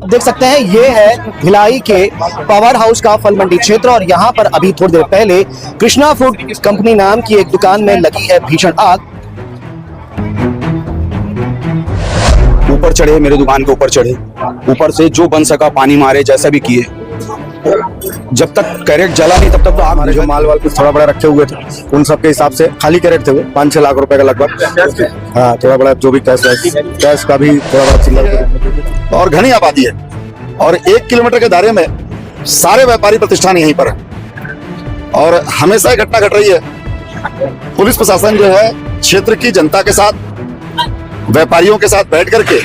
देख सकते हैं ये है भिलाई के पावर हाउस का फल मंडी क्षेत्र और यहाँ पर अभी थोड़ी देर पहले कृष्णा फूड कंपनी नाम की एक दुकान में लगी है भीषण आग। ऊपर चढ़े, मेरे दुकान के ऊपर चढ़े, ऊपर से जो बन सका पानी मारे, जैसा भी किए। जब तक कैरेट जला नहीं तब तक तो आग। हमारे जो माल वाल कुछ थोड़ा बड़ा रखे हुए थे उन सब के हिसाब से खाली कैरेट थे वो 5-6 लाख रुपए का लगभग। हाँ, थोड़ा बड़ा जो भी कैश का भी थोड़ा बड़ा चिल्लर। और घनी आबादी है और 1 किलोमीटर के दायरे में सारे व्यापारी प्रतिष्ठान यहीं पर है और हमेशा ये घटना घट रही है। पुलिस प्रशासन जो है क्षेत्र की जनता के साथ, व्यापारियों के साथ बैठ करके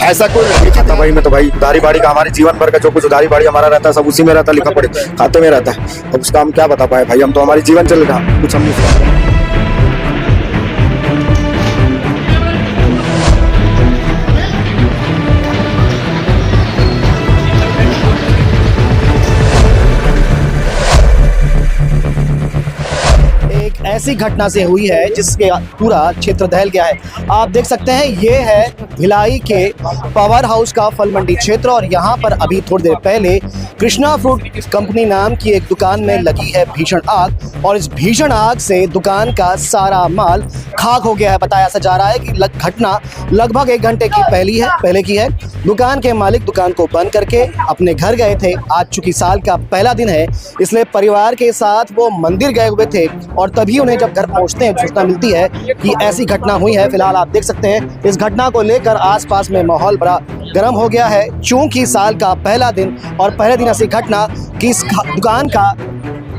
ऐसा कोई नहीं खाता। भाई मैं तो भाई उधारी बाड़ी का हमारे जीवन भर का जो कुछ उधारी बाड़ी हमारा रहता है सब उसी में रहता, लिखा पड़े खाते में रहता है। अब उसका हम क्या बता पाए भाई, हम तो हमारी जीवन चल रहा कुछ हम नहीं। ऐसी घटना से हुई है जिसके पूरा क्षेत्र दहल गया है। आप देख सकते हैं ये है भिलाई के पावर हाउस का फल मंडी क्षेत्र और यहाँ पर अभी थोड़ी देर पहले कृष्णा फूड कंपनी नाम की एक दुकान में लगी है भीषण आग और इस भीषण आग से दुकान का सारा माल खाक हो गया है। बताया जा रहा है कि घटना लगभग 1 घंटे की पहले की है। दुकान के मालिक दुकान को बंद करके अपने घर गए थे। आज चूंकि साल का पहला दिन है इसलिए परिवार के साथ वो मंदिर गए हुए थे और तभी उन्हें जब घर पहुंचते हैं सूचना मिलती है कि ऐसी घटना हुई है। फिलहाल आप देख सकते हैं इस घटना को लेकर आसपास में माहौल बड़ा गर्म हो गया है क्योंकि साल का पहला दिन और पहले दिन ऐसी घटना कि इस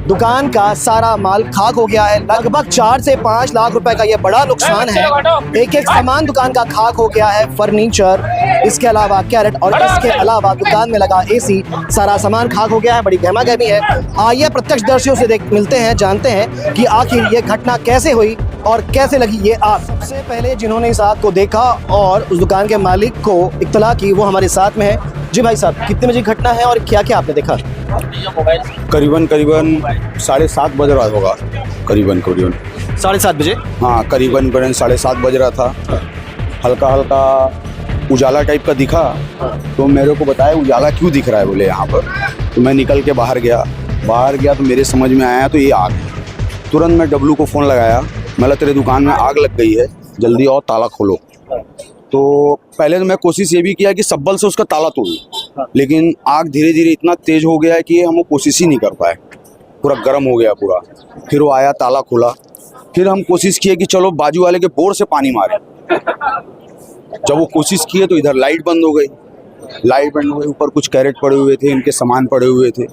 दुकान का सारा माल खाक हो गया है। लगभग 4 से 5 लाख रुपए का ये बड़ा नुकसान है। एक सामान दुकान का खाक हो गया है, फर्नीचर, इसके अलावा कैरेट और इसके अलावा दुकान में लगा एसी, सारा सामान खाक हो गया है। बड़ी गहमा-गहमी है। आइए प्रत्यक्षदर्शियों से मिलते हैं, जानते हैं कि आखिर ये घटना कैसे हुई और कैसे लगी ये आग। सबसे पहले जिन्होंने इस आग को देखा और उस दुकान के मालिक को इत्तला की वो हमारे साथ में है। जी भाई साहब, कितने बजे घटना है और क्या क्या आपने देखा? करीबन 7:30 बज रहा होगा। करीबन 7:30 बजे। हाँ, करीबन 7:30 बज रहा था। हल्का हल्का उजाला टाइप का दिखा तो मेरे को बताया उजाला क्यों दिख रहा है बोले यहाँ पर। तो मैं निकल के बाहर गया तो मेरे समझ में आया तो ये आग है। तुरंत मैं डब्लू को फ़ोन लगाया, मतलब तेरे दुकान में आग लग गई है, जल्दी और ताला खोलो। तो पहले तो मैं कोशिश ये भी किया कि सब्बल से उसका ताला तोड़ूं, लेकिन आग धीरे धीरे इतना तेज हो गया है कि हम वो कोशिश ही नहीं कर पाए। पूरा गर्म हो गया पूरा। फिर वो आया, ताला खोला। फिर हम कोशिश किए कि चलो बाजू वाले के बोर से पानी मारे। जब वो कोशिश किए तो इधर लाइट बंद हो गई। ऊपर कुछ कैरेट पड़े हुए थे, इनके सामान पड़े हुए थे,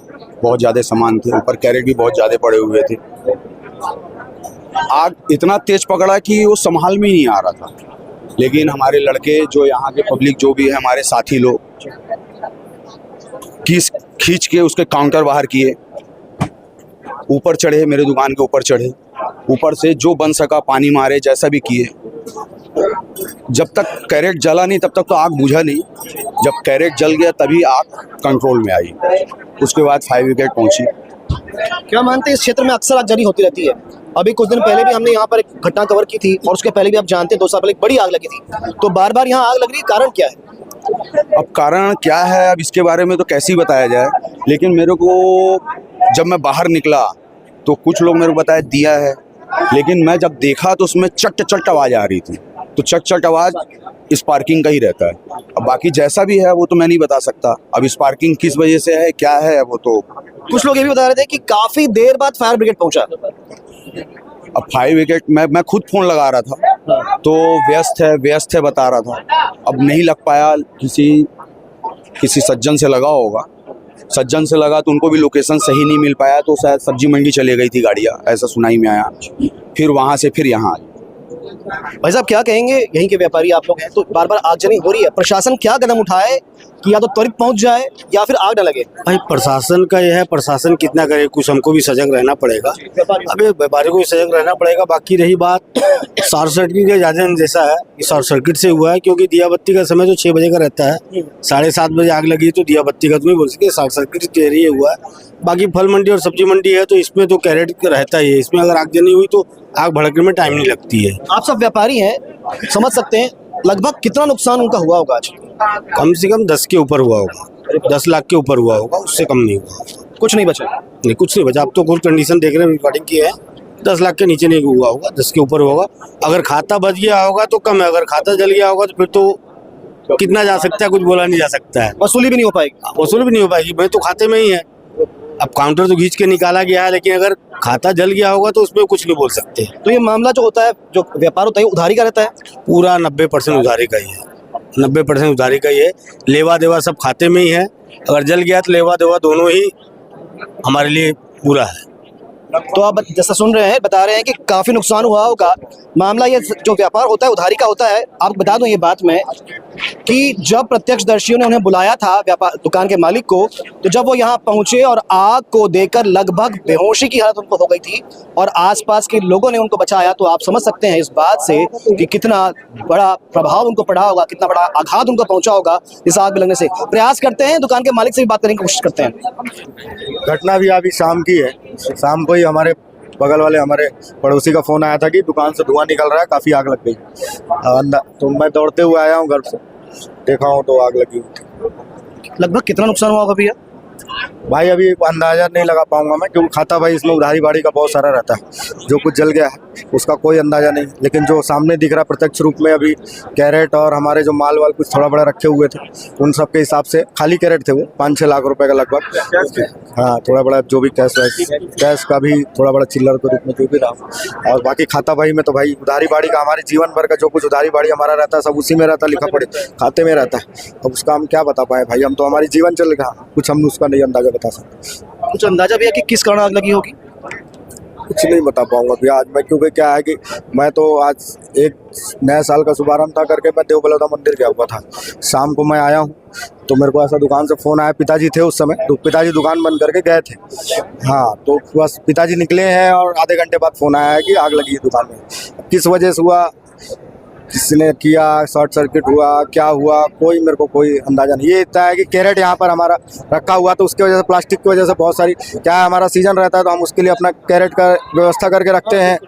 बहुत ज़्यादा सामान थे। ऊपर कैरेट भी बहुत ज़्यादा पड़े हुए थे। आग इतना तेज पकड़ा कि वो संभाल में ही नहीं आ रहा था। लेकिन हमारे लड़के जो यहाँ के पब्लिक जो भी है, हमारे साथी लोग खींच के उसके काउंटर बाहर किए। ऊपर चढ़े, मेरे दुकान के ऊपर चढ़े, ऊपर से जो बन सका पानी मारे, जैसा भी किए। जब तक कैरेट जला नहीं तब तक तो आग बुझा नहीं। जब कैरेट जल गया तभी आग कंट्रोल में आई। उसके बाद फायर ब्रिगेड पहुंची। क्या मानते हैं इस क्षेत्र में अक्सर आगजनी होती रहती है? अभी कुछ दिन पहले भी हमने यहाँ पर एक घटना कवर की थी और उसके पहले भी आप जानते हैं 2 साल पहले एक बड़ी आग लगी थी। तो बार बार यहाँ आग लग रही है, कारण क्या है? अब कारण क्या है, अब इसके बारे में तो कैसे ही बताया जाए। लेकिन मेरे को जब मैं बाहर निकला तो कुछ लोग मेरे को बताया दिया है, लेकिन मैं जब देखा तो उसमें चट चट आवाज़ आ रही थी। तो चट चट आवाज़ स्पार्किंग का ही रहता है। अब बाकी जैसा भी है वो तो मैं नहीं बता सकता। अब स्पार्किंग किस वजह से है, क्या है, वो तो कुछ लोग ये भी बता रहे थे कि काफी देर बाद फायर ब्रिगेड पहुंचा। अब फायर ब्रिगेड मैं खुद फ़ोन लगा रहा था तो व्यस्त है बता रहा था। अब नहीं लग पाया, किसी सज्जन से लगा होगा। सज्जन से लगा तो उनको भी लोकेशन सही नहीं मिल पाया, तो शायद सब्जी मंडी चले गई थी गाड़ियाँ, ऐसा सुनाई में आया। फिर वहाँ से फिर यहाँ। भाई साहब क्या कहेंगे, यहीं के व्यापारी आप लोग हैं, तो बार बार आगजनी हो रही है, प्रशासन क्या कदम उठाए कि या तो त्वरित पहुंच जाए या फिर आग न लगे? भाई प्रशासन का यह है, प्रशासन कितना करे, कुछ हमको भी सजग रहना पड़ेगा। अभी व्यापारी को भी सजग रहना पड़ेगा। बाकी रही बात शॉर्ट सर्किट के ज़्यादा जैसा है, शॉर्ट सर्किट से हुआ है क्योंकि दिया बत्ती का समय तो 6 बजे का रहता है। 7:30 बजे आग लगी तो दिया बत्ती का तो नहीं बोल सकते, शॉर्ट सर्किट के जरिए हुआ है। बाकी फल मंडी और सब्जी मंडी है तो इसमें तो कैरेट रहता ही है, इसमें अगर आगजनी हुई तो आग भड़कने में टाइम नहीं लगती है। आप सब व्यापारी हैं, समझ सकते हैं लगभग कितना नुकसान उनका हुआ होगा आज? कम से कम 10 के ऊपर हुआ होगा, 10 लाख के ऊपर हुआ होगा, उससे कम नहीं हुआ। कुछ नहीं बचा। नहीं, कुछ नहीं बचा। अब तो कुल कंडीशन देख रहे हैं, रिकॉर्डिंग की है, 10 लाख के नीचे नहीं हुआ होगा, 10 के ऊपर होगा। अगर खाता बच गया होगा तो कम है, अगर खाता जल गया होगा तो फिर तो कितना जा सकता है, कुछ बोला नहीं जा सकता है। वसूली भी नहीं हो पाएगी। वसूल भी नहीं हो पाएगी, भाई तो खाते में ही है। अब काउंटर तो खींच के निकाला गया है, लेकिन अगर खाता जल गया होगा तो उसमें कुछ नहीं बोल सकते। तो ये मामला जो होता है, जो व्यापार होता है, उधारी का रहता है। पूरा 90% उधारी का ही है, 90% उधारी का ही है। लेवा देवा सब खाते में ही है। अगर जल गया तो लेवा देवा दोनों ही हमारे लिए पूरा है। तो आप जैसा सुन रहे हैं, बता रहे हैं कि काफी नुकसान हुआ होगा। मामला ये जो व्यापार होता है उधारी का होता है। आप बता दूं ये बात मैं कि जब प्रत्यक्षदर्शियों ने उन्हें बुलाया था व्यापार दुकान के मालिक को, तो जब वो यहाँ पहुंचे और आग को देखकर लगभग बेहोशी की हालत उनको हो गई थी और आसपास के लोगों ने उनको बचाया, तो आप समझ सकते हैं इस बात से कि कितना बड़ा प्रभाव उनको पड़ा होगा, कितना बड़ा आघात उनको पहुंचा होगा इस आग में लगने से। प्रयास करते हैं दुकान के मालिक से भी बात करने की कोशिश करते हैं। घटना भी अभी शाम की है। शाम को ही हमारे बगल वाले हमारे पड़ोसी का फोन आया था कि दुकान से धुआं निकल रहा है, काफ़ी आग लग गई। तो मैं दौड़ते हुए आया हूँ घर से, देखा हूँ तो आग लगी हुई थी। लगभग कितना नुकसान हुआ होगा भैया? भाई अभी अंदाजा नहीं लगा पाऊंगा मैं, क्योंकि खाता भाई इसमें उधारी बाड़ी का बहुत सारा रहता है। जो कुछ जल गया है उसका कोई अंदाजा नहीं, लेकिन जो सामने दिख रहा प्रत्यक्ष रूप में अभी कैरेट और हमारे जो माल वाल कुछ थोड़ा बड़ा रखे हुए थे, उन सब के हिसाब से खाली कैरेट थे वो 5-6 लाख रुपए का लगभग। हाँ, थोड़ा बड़ा जो भी कैश का भी थोड़ा बड़ा चिल्लर के रूप में जो भी रहा। और बाकी खाता भाई में तो भाई उधारी बाड़ी का हमारे जीवन भर का जो कुछ उधारी बाड़ी हमारा रहता है सब उसी में रहता है, लिखा पड़े खाते में रहता है। अब उसका हम क्या बता पाए भाई, हम तो हमारी जीवन चल रहा, कुछ हम उसका नहीं अंदाजा बता सकते। कुछ अंदाजा भी है कि किस कारण आग लगी होगी? कुछ नहीं बता पाऊंगा भैया आज मैं, क्योंकि क्या है कि मैं तो आज एक नए साल का शुभारंभ था करके मैं देव बलौदा मंदिर गया हुआ था। शाम को मैं आया हूँ तो मेरे को ऐसा दुकान से फ़ोन आया, पिताजी थे उस समय, तो पिताजी दुकान बंद करके गए थे। हाँ, तो बस पिताजी निकले हैं और आधे घंटे बाद फ़ोन आया है कि आग लगी है दुकान में। किस वजह से हुआ, किसने किया, शॉर्ट सर्किट हुआ, क्या हुआ, कोई मेरे को कोई अंदाजा नहीं। ये इतना है कि कैरेट यहाँ पर हमारा रखा हुआ, तो उसकी वजह से प्लास्टिक की वजह से बहुत सारी, क्या है हमारा सीजन रहता है तो हम उसके लिए अपना कैरेट का व्यवस्था करके रखते हैं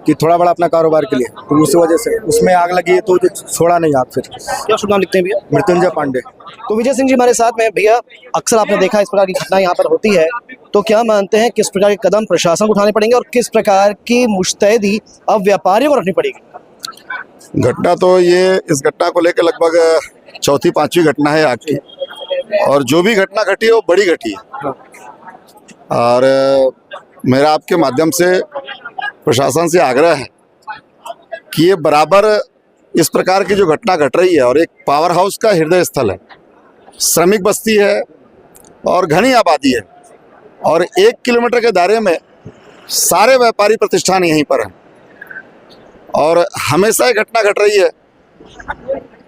कि थोड़ा बड़ा अपना कारोबार के लिए, तो उस वजह से उसमें आग लगी है, तो छोड़ा नहीं आग। फिर क्या शुभ नाम लिखते हैं भैया? मृत्युंजय पांडे। तो विजय सिंह जी हमारे साथ में। भैया, अक्सर आपने देखा इस प्रकार की घटना यहाँ पर होती है, तो क्या मानते हैं किस प्रकार के कदम प्रशासन को उठाने पड़ेंगे और किस प्रकार की मुस्तैदी अब व्यापारियों को रखनी पड़ेगी? घटना तो ये, इस घटना को लेकर लगभग 4th-5वीं घटना है आग की, और जो भी घटना घटी है वो बड़ी घटी है। और मेरा आपके माध्यम से प्रशासन से आग्रह है कि ये बराबर इस प्रकार की जो घटना घट रही है, और एक पावर हाउस का हृदय स्थल है, श्रमिक बस्ती है और घनी आबादी है, और 1 किलोमीटर के दायरे में सारे व्यापारी प्रतिष्ठान यहीं पर हैं, और हमेशा ये घटना घट रही है।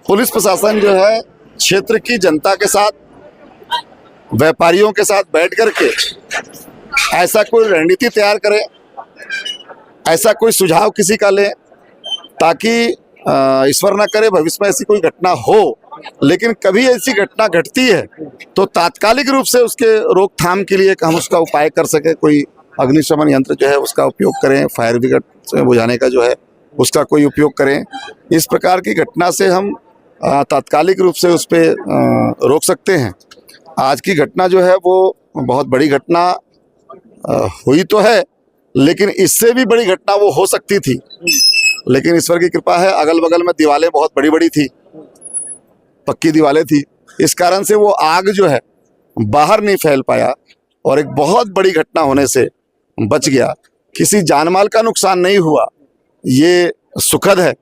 पुलिस प्रशासन जो है क्षेत्र की जनता के साथ, व्यापारियों के साथ बैठ करके ऐसा कोई रणनीति तैयार करे, ऐसा कोई सुझाव किसी का ले, ताकि ईश्वर न करे भविष्य में ऐसी कोई घटना हो, लेकिन कभी ऐसी घटना घटती है तो तात्कालिक रूप से उसके रोकथाम के लिए हम उसका उपाय कर सके। कोई अग्निशमन यंत्र जो है उसका उपयोग करें, फायर ब्रिगेड से बुझाने का जो है उसका कोई उपयोग करें। इस प्रकार की घटना से हम तात्कालिक रूप से उस पर रोक सकते हैं। आज की घटना जो है वो बहुत बड़ी घटना हुई तो है, लेकिन इससे भी बड़ी घटना वो हो सकती थी, लेकिन ईश्वर की कृपा है अगल बगल में दीवारें बहुत बड़ी बड़ी थी, पक्की दीवारें थी, इस कारण से वो आग जो है बाहर नहीं फैल पाया और एक बहुत बड़ी घटना होने से बच गया। किसी जानमाल का नुकसान नहीं हुआ, ये सुखद है,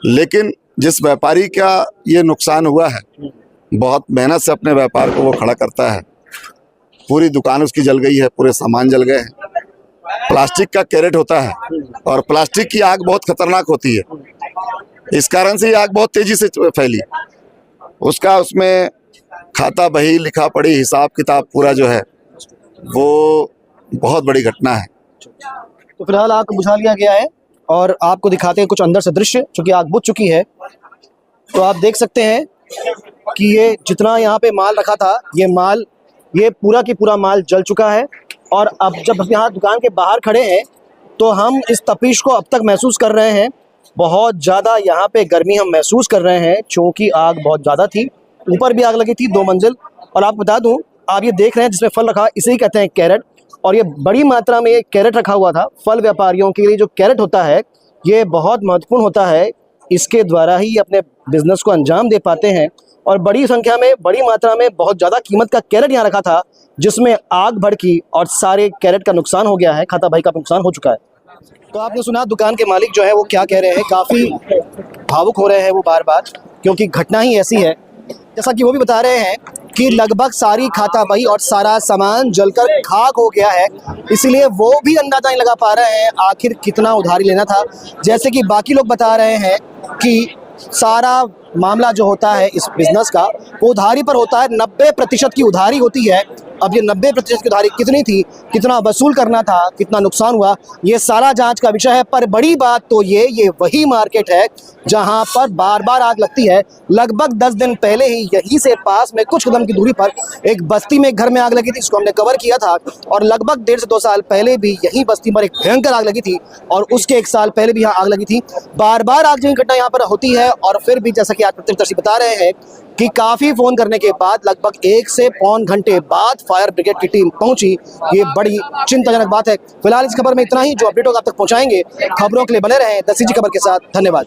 लेकिन जिस व्यापारी का ये नुकसान हुआ है, बहुत मेहनत से अपने व्यापार को वो खड़ा करता है, पूरी दुकान उसकी जल गई है, पूरे सामान जल गए हैं। प्लास्टिक का कैरेट होता है और प्लास्टिक की आग बहुत खतरनाक होती है, इस कारण से ये आग बहुत तेजी से फैली। उसका उसमें खाता बही, लिखा पढ़ी, हिसाब किताब पूरा जो है वो बहुत बड़ी घटना है। तो फिलहाल आग को बुझा लिया गया है और आपको दिखाते हैं कुछ अंदर से दृश्य, क्योंकि आग बुझ चुकी है। तो आप देख सकते हैं कि ये जितना यहाँ पे माल रखा था, ये पूरा की पूरा माल जल चुका है। और अब जब हम यहाँ दुकान के बाहर खड़े हैं तो हम इस तपिश को अब तक महसूस कर रहे हैं बहुत ज़्यादा यहाँ पे गर्मी हम महसूस कर रहे हैं, क्योंकि आग बहुत ज़्यादा थी। ऊपर भी आग लगी थी 2 मंजिल। और आपको बता दूं, आप ये देख रहे हैं जिसमें फल रखा, इसे ही कहते हैं कैरेट। और ये बड़ी मात्रा में कैरेट रखा हुआ था। फल व्यापारियों के लिए जो कैरेट होता है ये बहुत महत्वपूर्ण होता है, इसके द्वारा ही अपने बिजनेस को अंजाम दे पाते हैं। और बड़ी संख्या में, बड़ी मात्रा में, बहुत ज़्यादा कीमत का कैरेट यहाँ रखा था, जिसमें आग भड़की और सारे कैरेट का नुकसान हो गया है। खाता भाई का नुकसान हो चुका है। तो आपने सुना दुकान के मालिक जो है वो क्या कह रहे हैं, काफ़ी भावुक हो रहे हैं वो बार बार, क्योंकि घटना ही ऐसी है। जैसा कि वो भी बता रहे हैं कि लगभग सारी खाता बही और सारा सामान जलकर खाक हो गया है, इसलिए वो भी अंदाजा नहीं लगा पा रहे हैं आखिर कितना उधारी लेना था। जैसे कि बाकी लोग बता रहे हैं कि सारा मामला जो होता है इस बिजनेस का, वो उधारी पर होता है। 90% की उधारी होती है। अब ये 90% की उधारी कितनी थी, कितना वसूल करना था, कितना नुकसान हुआ, ये सारा जांच का विषय है। पर बड़ी बात तो ये वही मार्केट है जहां पर बार बार आग लगती है। लगभग 10 दिन पहले ही यहीं से पास में कुछ कदम की दूरी पर एक बस्ती में एक घर में आग लगी थी, जिसको हमने कवर किया था। और लगभग 1.5 से 2 साल पहले भी यहीं बस्ती पर एक भयंकर आग लगी थी, और उसके 1 साल पहले भी यहाँ आग लगी थी। बार बार आग की घटना यहाँ पर होती है। और फिर भी जैसा कि आज प्रत्यक्षदर्शी बता रहे हैं कि काफ़ी फ़ोन करने के बाद लगभग 1 से पौन घंटे बाद फायर ब्रिगेड की टीम पहुंची। ये बड़ी चिंताजनक बात है। फिलहाल इस खबर में इतना ही। जो अपडेट होगा आप तक पहुंचाएंगे। खबरों के लिए बने रहें द CG खबर के साथ। धन्यवाद।